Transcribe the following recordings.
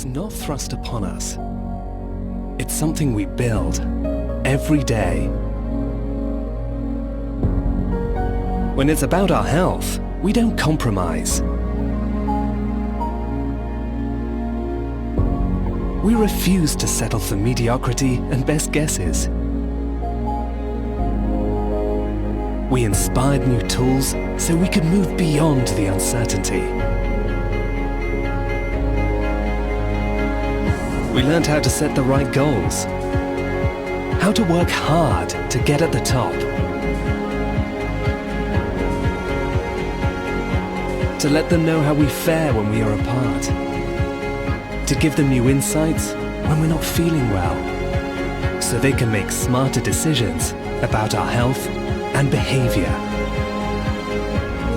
is not thrust upon us. It's something we build every day. When it's about our health, we don't compromise. We refuse to settle for mediocrity and best guesses. We inspired new tools so we could move beyond the uncertainty. We learned how to set the right goals, how to work hard to get at the top, to let them know how we fare when we are apart, to give them new insights when we're not feeling well, so they can make smarter decisions about our health and behavior.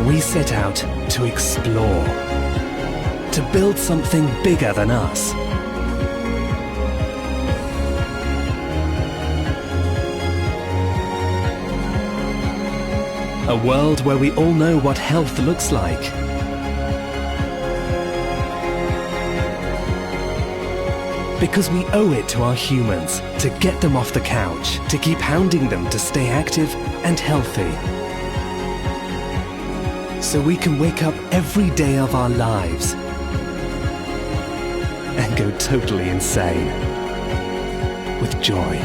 We set out to explore, to build something bigger than us. A world where we all know what health looks like. Because we owe it to our humans to get them off the couch, to keep hounding them to stay active and healthy. So we can wake up every day of our lives and go totally insane with joy.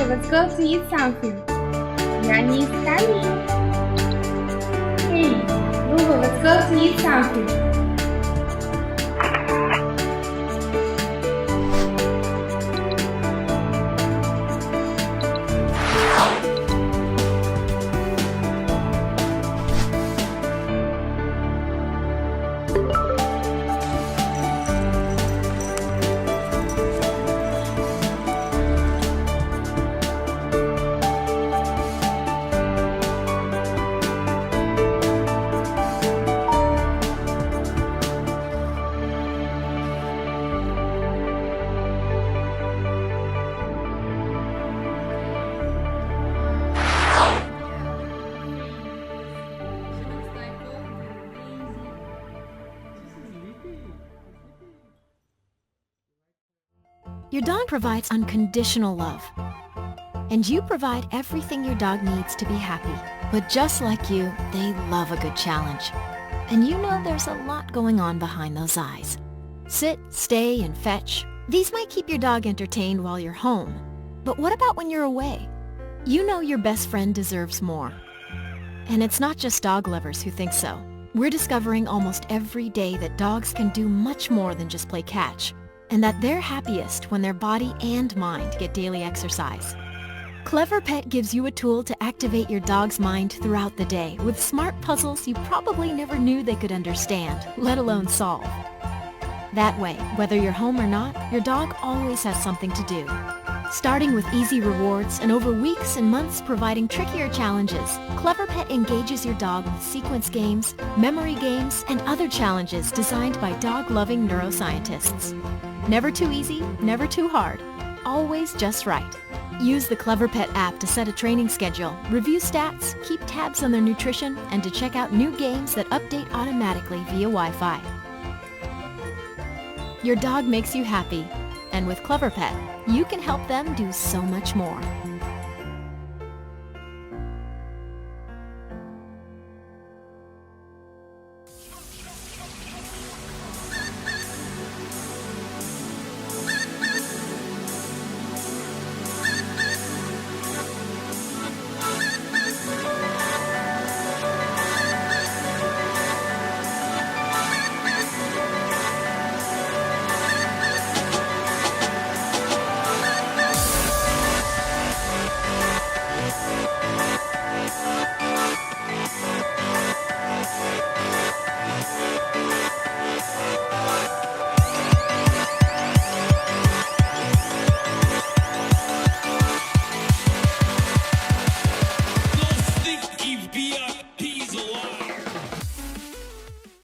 Let's go to eat something. Granny is coming. Let's go to eat something. Your dog provides unconditional love. And you provide everything your dog needs to be happy. But just like you, they love a good challenge. And you know there's a lot going on behind those eyes. Sit, stay, and fetch. These might keep your dog entertained while you're home. But what about when you're away? You know your best friend deserves more. And it's not just dog lovers who think so. We're discovering almost every day that dogs can do much more than just play catch, and that they're happiest when their body and mind get daily exercise. Clever Pet gives you a tool to activate your dog's mind throughout the day with smart puzzles you probably never knew they could understand, let alone solve. That way, whether you're home or not, your dog always has something to do. Starting with easy rewards and over weeks and months providing trickier challenges, Clever Pet engages your dog with sequence games, memory games, and other challenges designed by dog-loving neuroscientists. Never too easy, never too hard, always just right. Use the Clever Pet app to set a training schedule, review stats, keep tabs on their nutrition, and to check out new games that update automatically via Wi-Fi. Your dog makes you happy, and with Clever Pet, you can help them do so much more.